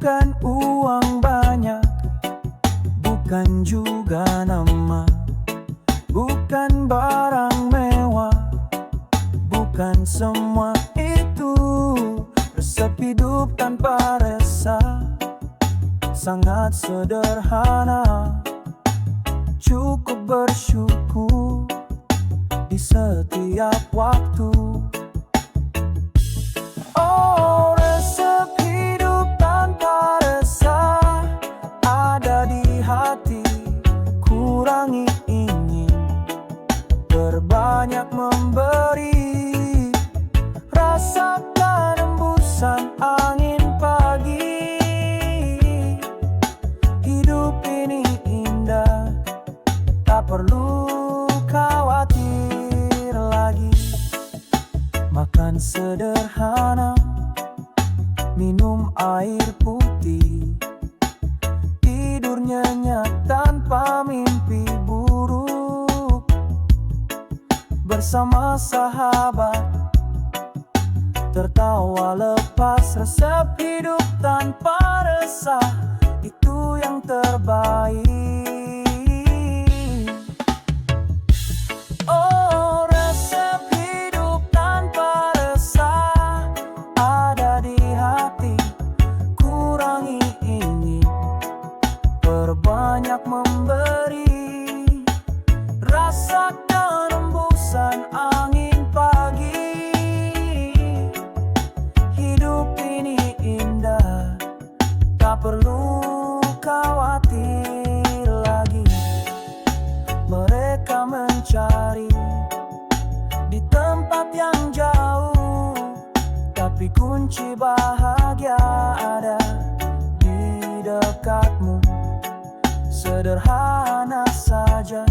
Bukan uang banyak, bukan juga nama, bukan barang mewah, bukan semua itu. Resep hidup tanpa resah sangat sederhana. Cukup bersyukur di setiap waktu. Oh, resep hidup tanpa resah ada di hati. Kurangi ingin, berbanyak memberi. Rasakan embusan angin pagi. Hidup ini indah, tak perlu khawatir lagi. Makan sederhana, minum air putih, tidur nyenyak tanpa mimpi buruk. Bersama sahabat, tertawa lepas. Resep hidup tanpa resah, itu yang terbaik. Oh, resep hidup tanpa resah ada di hati. Kurangi ingin, berbanyak memberi. Rasakan embusan angin pagi. Hidup ini indah, tak perlu khawatir lagi. Mereka mencari di tempat yang jauh, tapi kunci bahagia ada di dekatmu. Sederhana saja,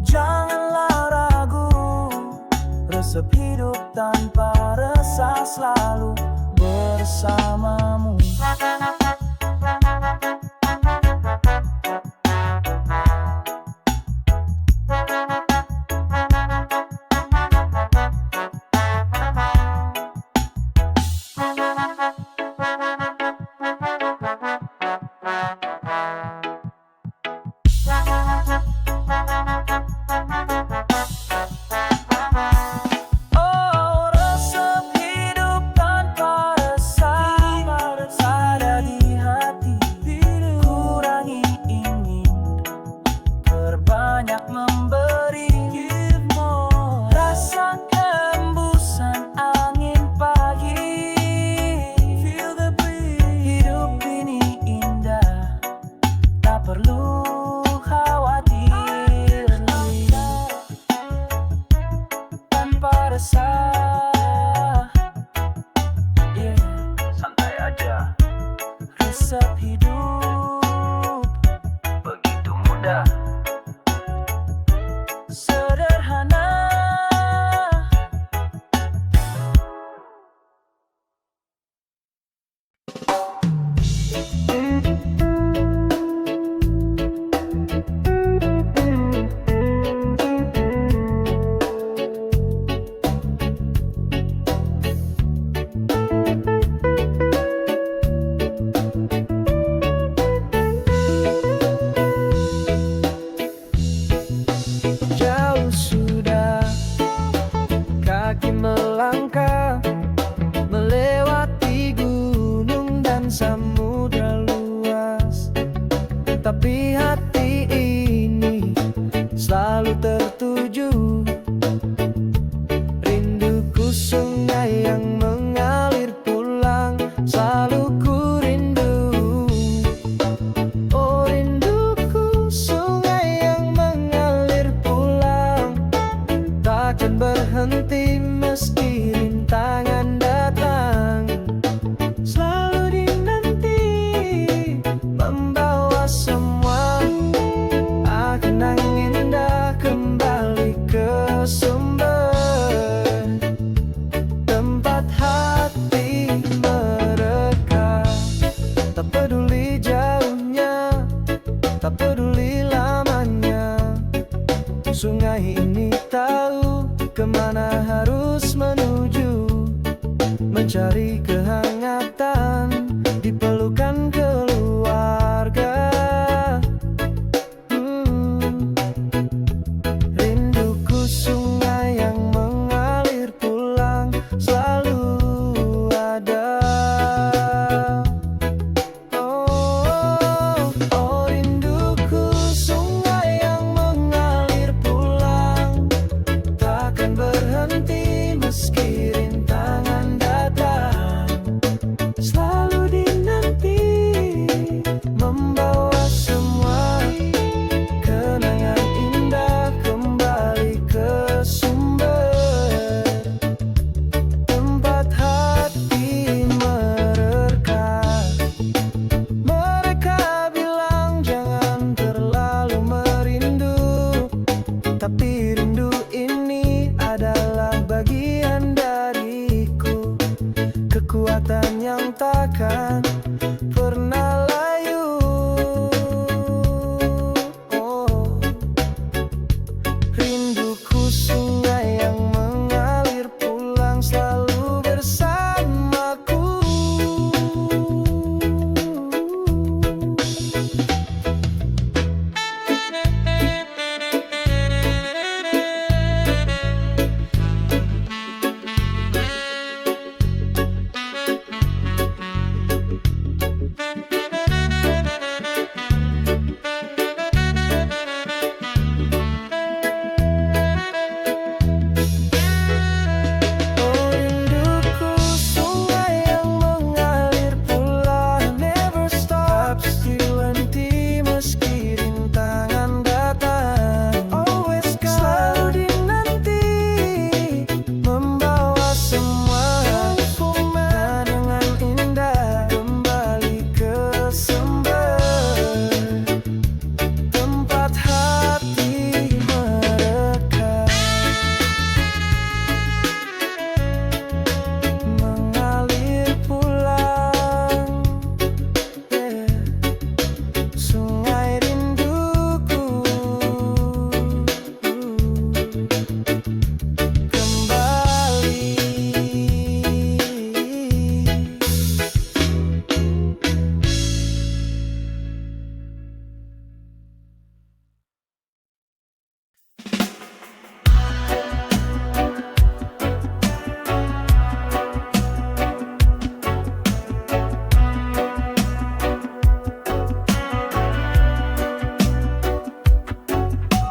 janganlah ragu. Resep hidup tanpa resah selalu bersamamu. Oh, resep hidup tanpa resah yang takkan pernah layu. Oh, rinduku sungai yang mengalir pulang selalu bersamaku.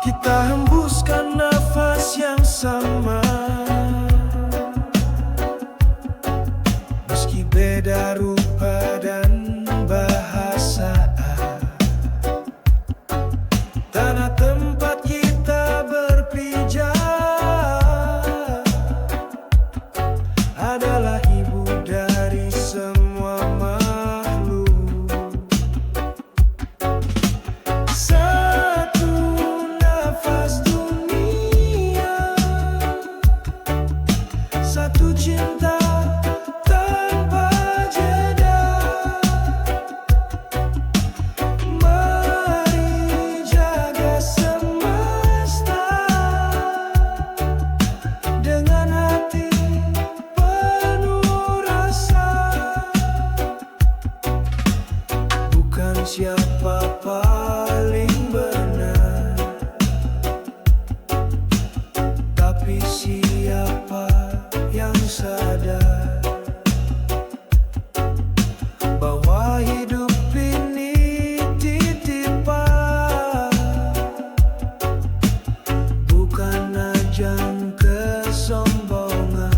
Kita hembuskan nafas yang sama, meski beda rupa dan bahasa. Tanah tempat kita berpijak adalah ibu dari semua makhluk. Satu cinta tanpa jeda, mari jaga semesta dengan hati penuh rasa. Bukan siapa paling benar, tapi siapa yang sadar bahwa hidup ini titipan, bukan ajang kesombongan.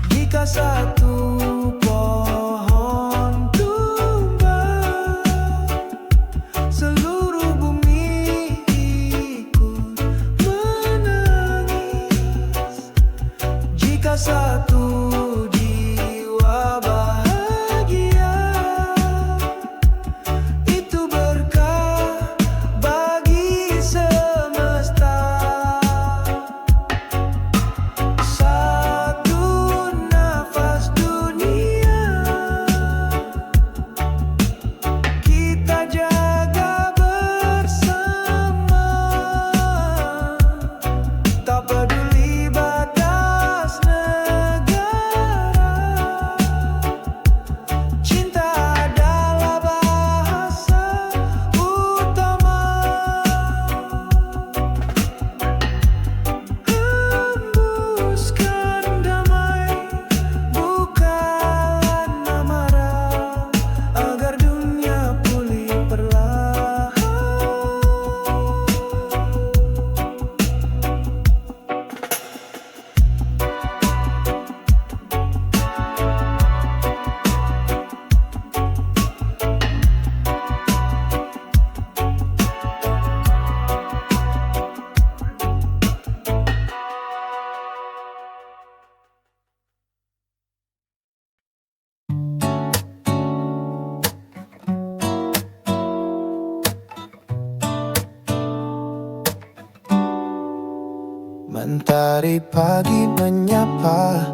Jika satu pohon tumbang, seluruh bumi ikut menangis. Jika satu jiwa bahagia, itu berkah bagi semesta. Satu nafas dunia, kita jaga bersama. Tak peduli batas negara, cinta adalah bahasa utama. Hembuskan damai, bukan amarah, agar dunia pulih perlahan. Mentari pagi menyapa,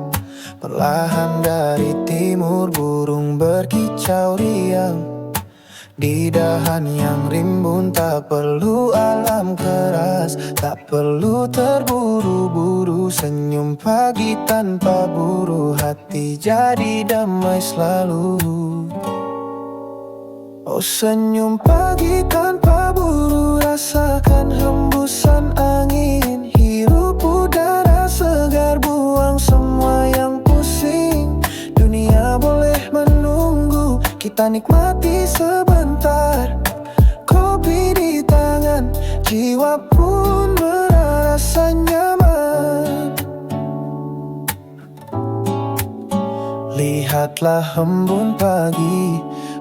Perlahan dari timur burung berkicau riang. Di dahan yang rimbun tak perlu alam keras, tak perlu terburu-buru. Senyum pagi tanpa buru, hati jadi damai selalu. Oh senyum pagi tanpa buru, rasakan hembusan angin. Hirup udara segar, buang semua yang pusing. Dunia boleh menunggu, kita nikmati sebentar. Kopi di tangan, jiwa pun merasa nyaman. Lihatlah embun pagi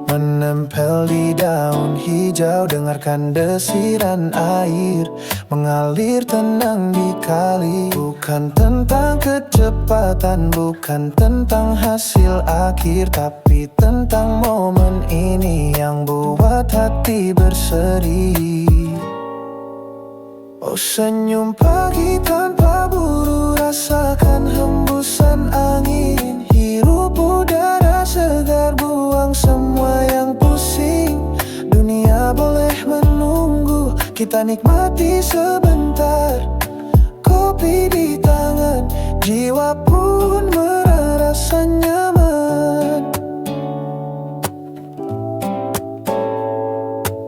menempel di daun hijau. Dengarkan desiran air mengalir tenang di kali. Bukan tentang kecepatan, bukan tentang hasil akhir, tapi tentang momen ini yang buat hati berseri. Oh senyum pagi tanpa buru, rasakan hembusan angin. Hirup udara segar, buang semua yang pusing. Dunia boleh menunggu, kita nikmati sebentar. Kopi di tangan, jiwa pun merasa nyaman.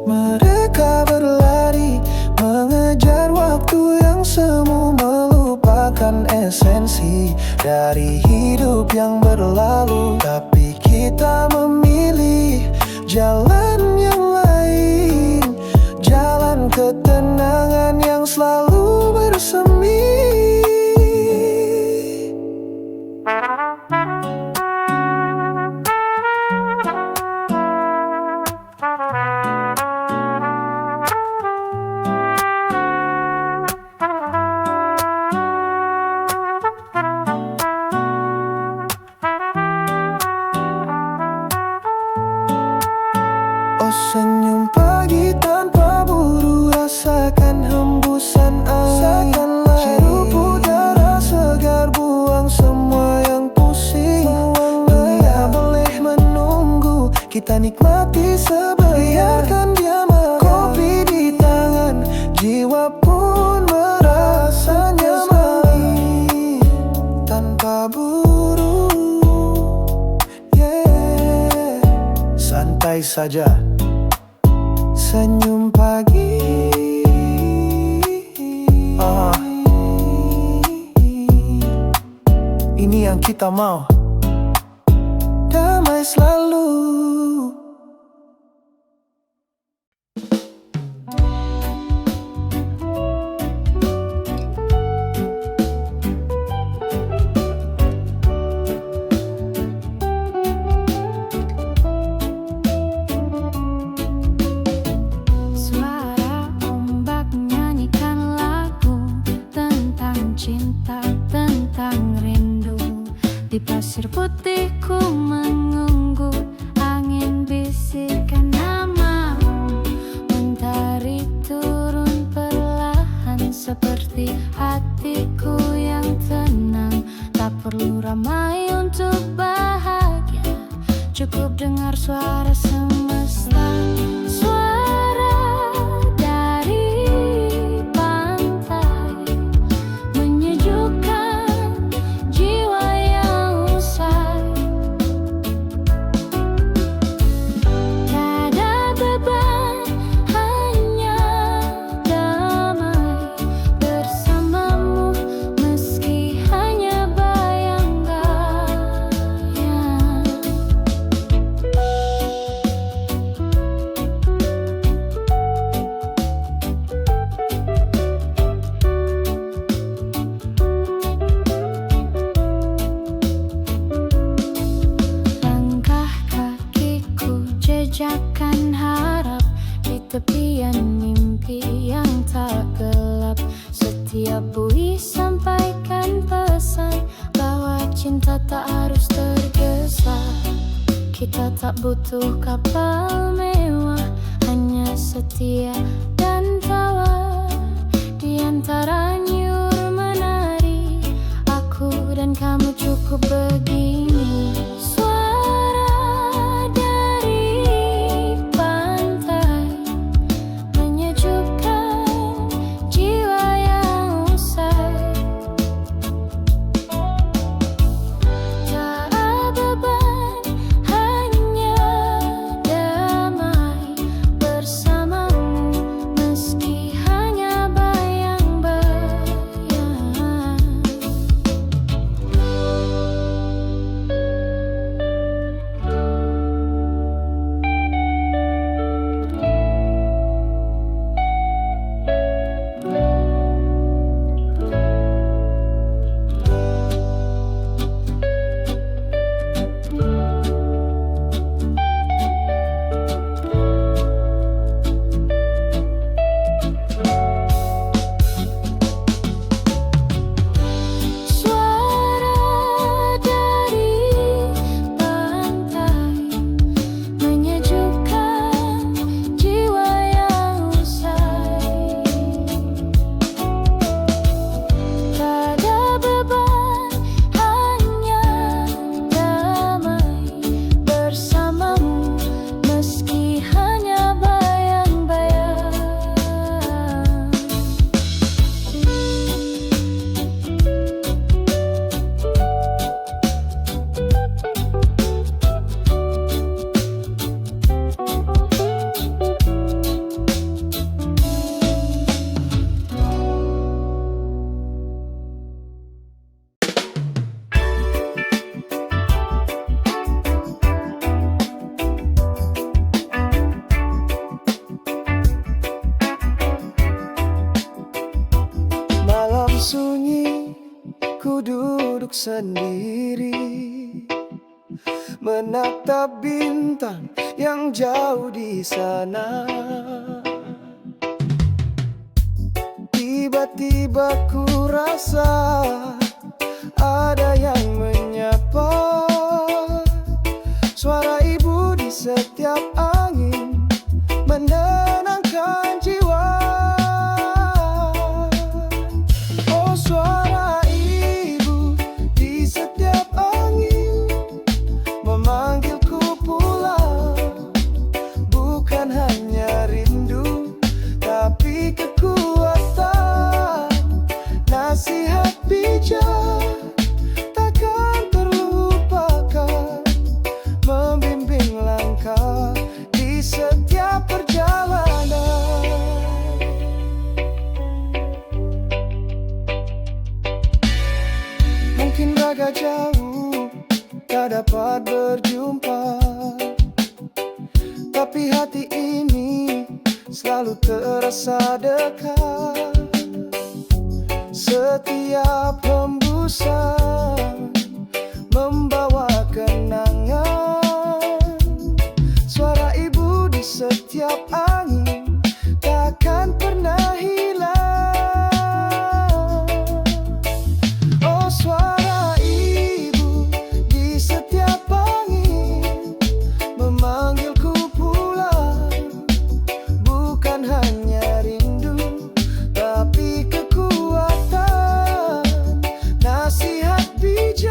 Mereka berlari mengejar waktu yang semu, melupakan esensi dari hidup yang berlalu. Tapi kita memilih jalan yang lain, jalan ketenangan yang selalu bersemi. Senyum pagi tanpa buru, rasakan hembusan angin. Hirup udara segar, buang semua yang pusing. Dunia boleh menunggu, kita nikmati sebentar. Biarkan dia marah. Kopi di tangan, jiwa pun merasa nyaman. Tanpa buru, yeah. Santai saja, senyum pagi. Ini yang kita mau, damai selalu. Di pasir putih ku menunggu, angin bisikan namamu. Mentari turun perlahan, seperti hatiku yang tenang. Tak perlu ramai untuk bahagia, cukup dengar suara semesta. Suara dari pantai menyejukkan jiwa yang usai. Tak ada beban, hanya damai bersamamu, meski hanya bayang-bayang. Langkah kakiku jejakkan harap di tepian mimpi yang tak gelap. Setiap buih sampaikan pesan bahwa cinta tak harus tergesa. Kita tak butuh kapal mewah, hanya setia dan tawa. Di antara nyur menari, aku dan kamu cukup untukku begini. Suara dari pantai menyejukkan jiwa yang usai. Tak beban, hanya damai bersamamu, meski hanya bayang-bayang. Suara dari pantai menyejukkan jiwa yang usai. Tak ada beban, hanya damai bersamamu, meski hanya bayang-bayang. Malam sunyi, ku duduk sendiri, menatap bintang yang jauh di sana. Tiba-tiba ku rasa ada yang menyapa, suara ibu di setiap angin menenangkan jiwa. Oh, suara ibu di setiap angin memanggilku pulang, bukan hanya rindu, tapi kekuatan. Nasihat bijak takkan terlupakan, membimbing langkah di setiap perjalanan. Mungkin raga jauh tak dapat berjumpa, tapi hati ini selalu terasa dekat. Setiap hembusan membawa kenangan, suara ibu di setiap angin takkan pernah hilang. Oh, suara ibu di setiap angin memanggilku pulang, bukan hanya rindu, tapi kekuatan. Nasihat bijak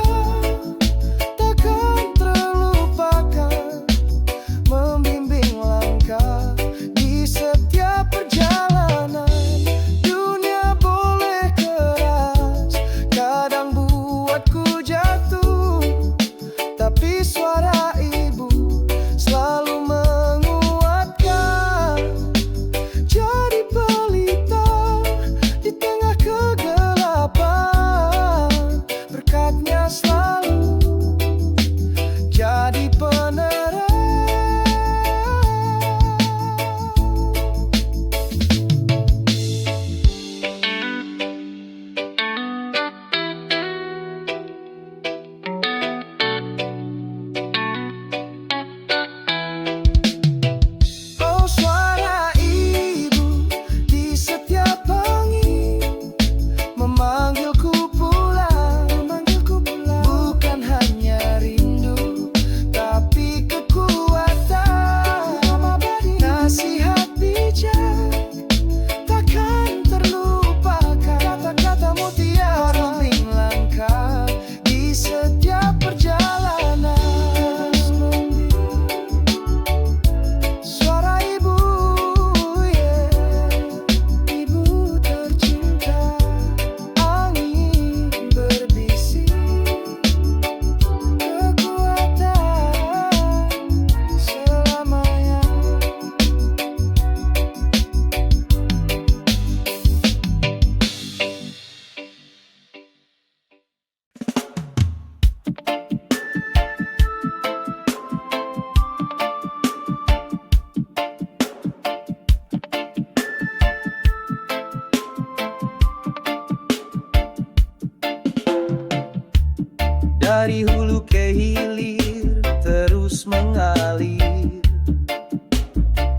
mengalir.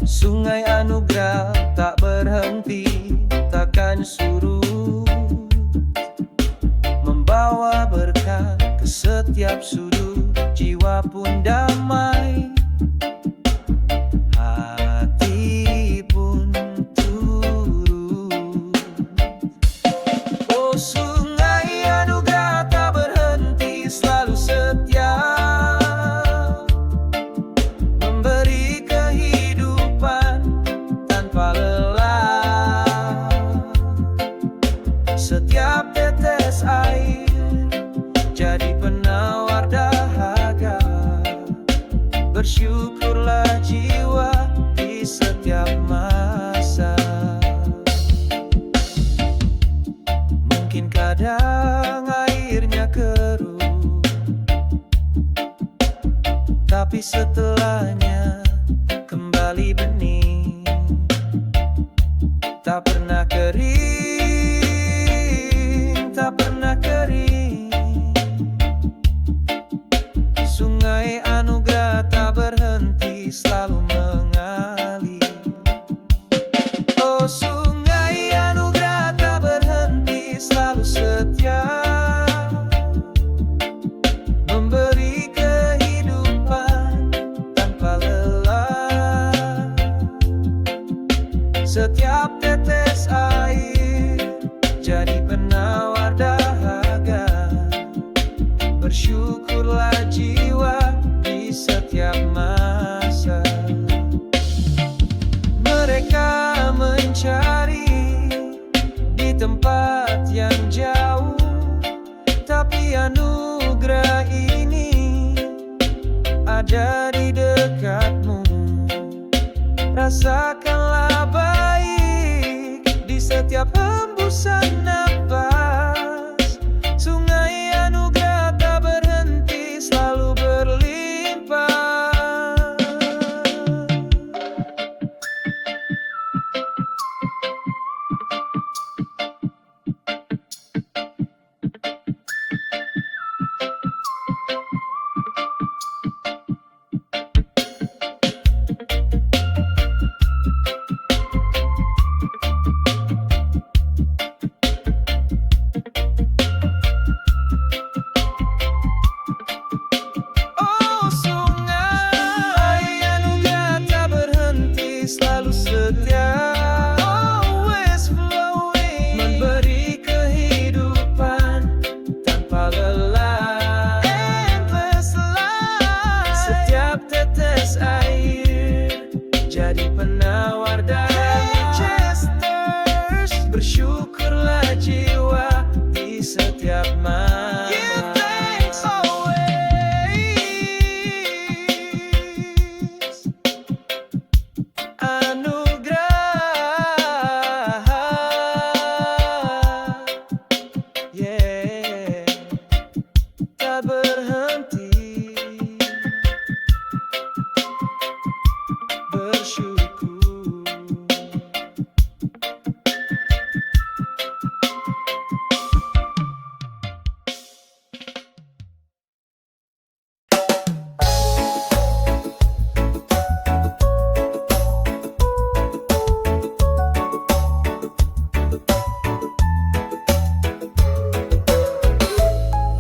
Sungai anugerah tak berhenti, takkan surut, membawa berkah ke setiap sudut. Jiwa pun damai, hati pun turut. Oh sungai anugerah tak berhenti, selalu setia, memberi kehidupan tanpa lelah. Setiap tetes air jadi penawar dahaga. Bersyukurlah jiwa di setiap masa. Mungkin kadang airnya keruh, tapi setelahnya kembali bening. Tak pernah kering, tak pernah kering. Sungai anugerah tak berhenti, selalu mengalir. Oh sungai anugerah tak berhenti, selalu setia, memberi kehidupan tanpa lelah. Setiap tetes air jadi penawar dahaga. Bersyukurlah jiwa di setiap masa. Mereka mencari di tempat yang jauh, tapi anugerah ini ada di dekatmu. Rasakanlah baik di setiap hembusan nafas. Sungai anugerah tak berhenti, selalu berlimpah. Oh sungai anugerah tak berhenti, selalu setia, always flowing, memberi kehidupan tanpa lelah. Endless life. Setiap tetes air jadi penawar digesters. Bersyukurlah jiwa di setiap masa. Give thanks always. Anugerah, yeah, tak berhenti. Bersyukur.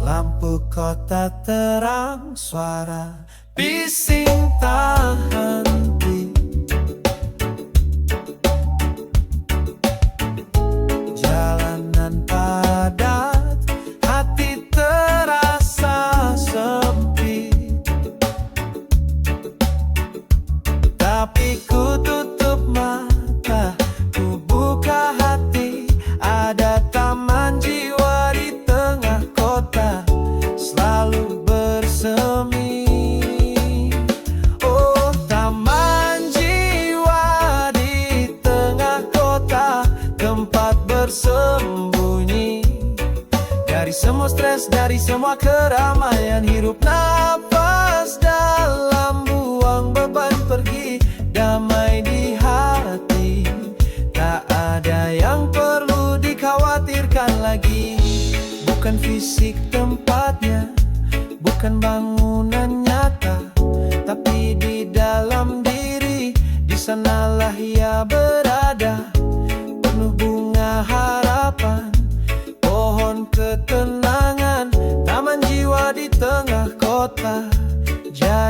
Lampu kota terang, suara bising tak henti. Jalanan padat, hati terasa sempit. Tapi ku tutup mata, ku buka hati. Ada taman jiwa di tengah kota, selalu bersemi. Oh taman jiwa di tengah kota, tempat bersembunyi dari semua stres, dari semua keramaian. Hirup nafas dalam, buang beban pergi, damai di hati. Tak ada yang perlu dikhawatirkan lagi. Bukan fisik tempatnya, bukan bangunan nyata, tapi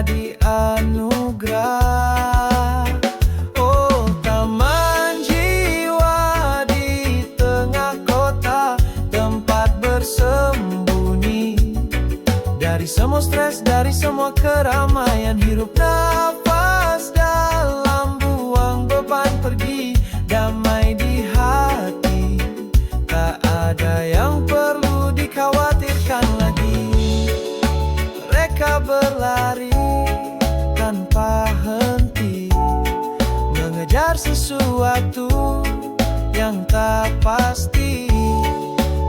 menjadi anugerah. Oh, taman jiwa di tengah kota, tempat bersembunyi dari semua stres, dari semua keramaian. Hirup nafas dalam, buang beban pergi, damai di hati. Tak ada yang perlu dikhawatirkan lagi. Mereka berlari tanpa henti, mengejar sesuatu yang tak pasti.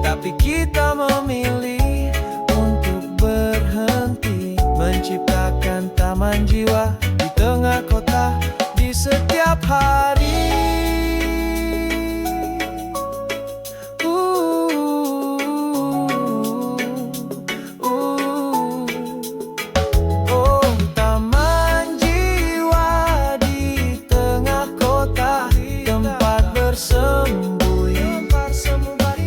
Tapi kita memilih untuk berhenti, menciptakan taman jiwa di tengah kota di setiap hari. Oh, taman jiwa di tengah kota, tempat bersembunyi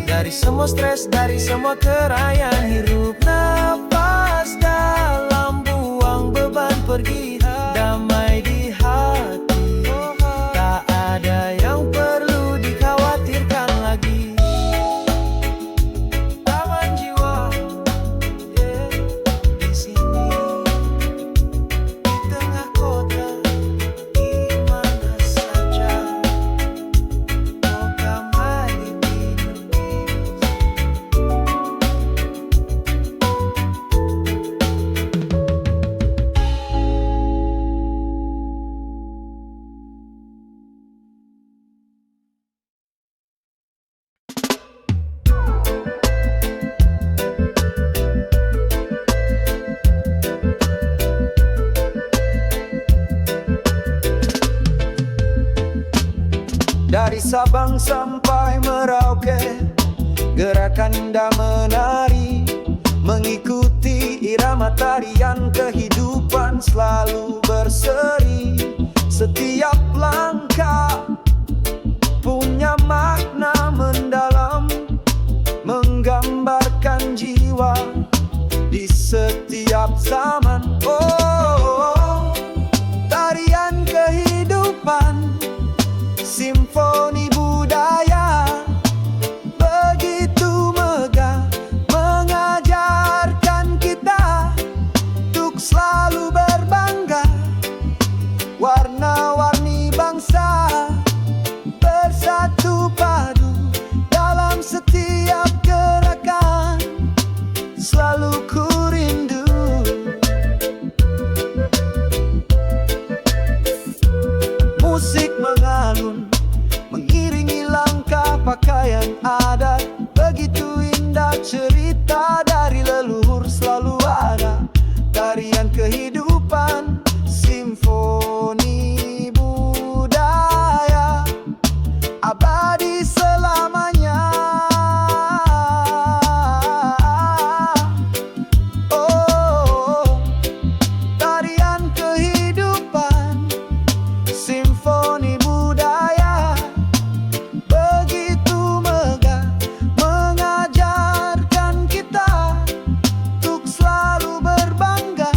dari semua stres, dari semua kerayaan. Hirup nafas dalam, buang beban pergi, damai di hati. Tak ada yang perlu dikhawatirkan lagi. Taman jiwa, yeah, di sini, di tengah kota, di mana saja. Oh, kembali di Indonesia. Dari Sabang sampai Merauke, gerakan indah menari, mengikuti irama tarian kehidupan selalu berseri. Setiap langkah punya makna mendalam, menggambarkan jiwa di setiap zaman. Oh, tarian kehidupan, simfoni budaya, begitu megah, mengajarkan kita untuk selalu berbangga. Warna-warni bangsa bersatu padu dalam setiap gerakan, selalu ku rindu. Musik mengalun, mengiringi langkah pakaian adat, begitu indah cerita dari leluhur selalu ada. Tarian kehidupan, simfoni budaya, abadi selamanya. Oh, tarian kehidupan, simfoni budaya, begitu megah, mengajarkan kita untuk selalu berbangga.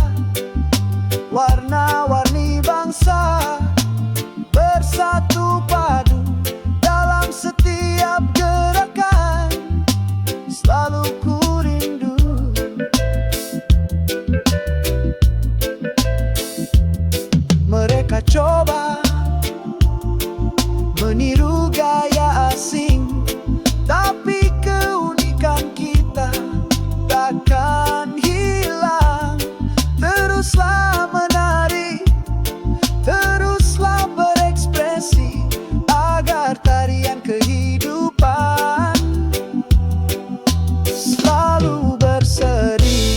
Warna-warni bangsa bersatu padu dalam setiap gerakan, selalu ku rindu. Mereka coba meniru gaya asing, tapi keunikan kita takkan hilang. Teruslah menari, teruslah berekspresi, agar tarian kehidupan selalu berseri.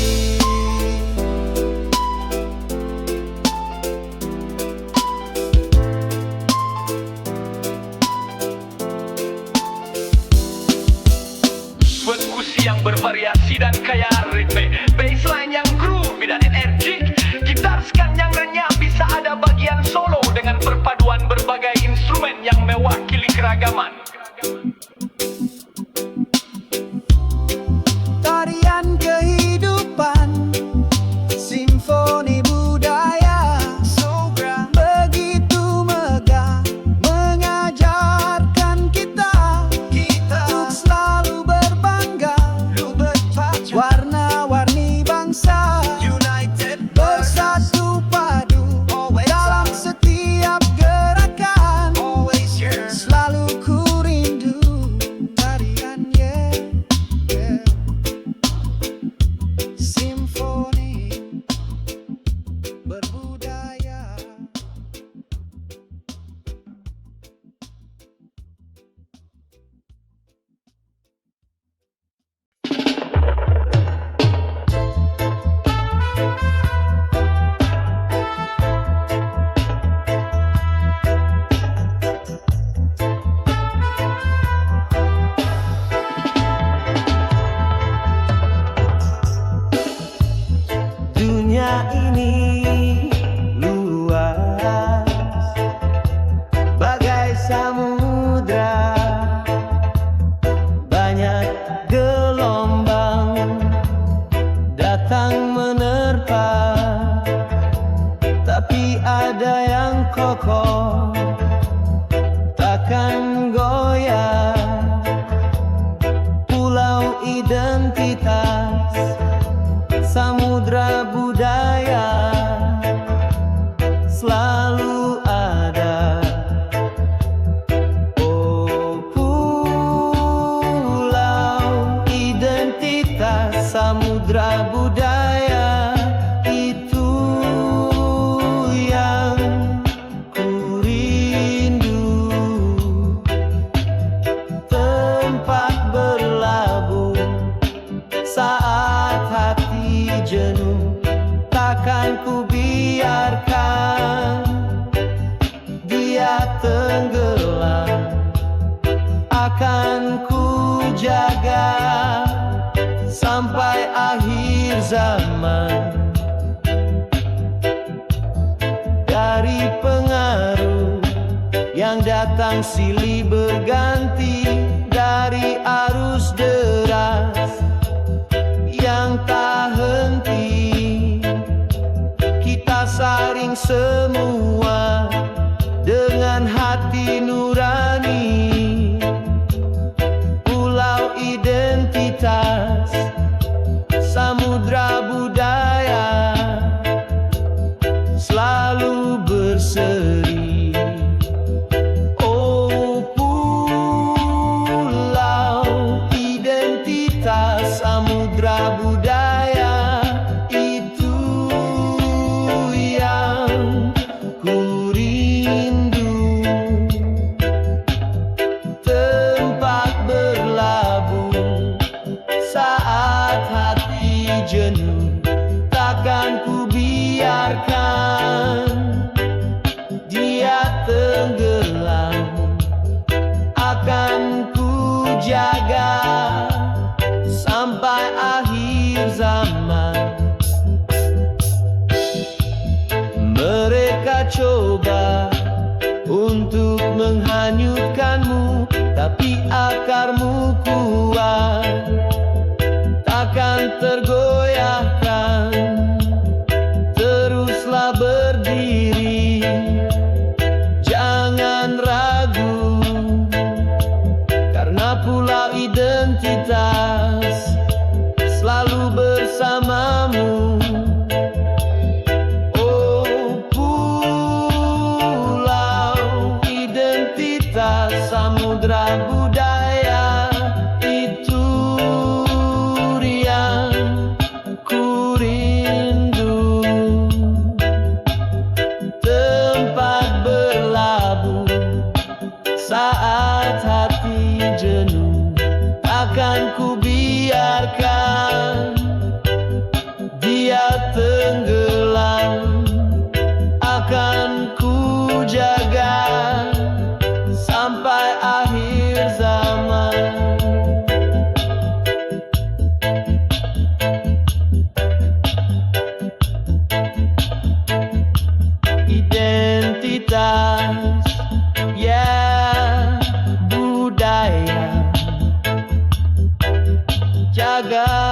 tapi ada yang kokoh, takkan goyah. Pulau identitas, samudra budaya, selalu ada. Oh, pulau identitas, samudra budaya, itu yang ku rindu. Tempat berlabuh saat hati jenuh, takkan ku biarkan dia tenggelam. Akan ku jaga sampai akhir zaman. Dari pengaruh yang datang silih berganti, dari arus deras yang tak henti, kita saring semua dengan hati nurani. Pulau identitas, samudra budaya, selalu berseri. Oh, pulau identitas, samudra budaya, itu yang ku rindu. Tempat berlabuh saat hati jenuh, takkan ku biarkan dia tenggelam. Akan ku jaga sampai akhir zaman. Mereka coba untuk menghanyutkanmu, tapi akarmu kuat, takkan tergoyahkan. Teruslah berdiri, jangan ragu, karena pulau identitas selalu bersamamu. Oh, pulau identitas, samudra budaya, itu yang ku rindu. Tempat berlabuh saat hati jenuh, takkan ku biarkan dia tenggelam. Akan ku jaga sampai akhir zaman. Identitas, ya, budaya, jaga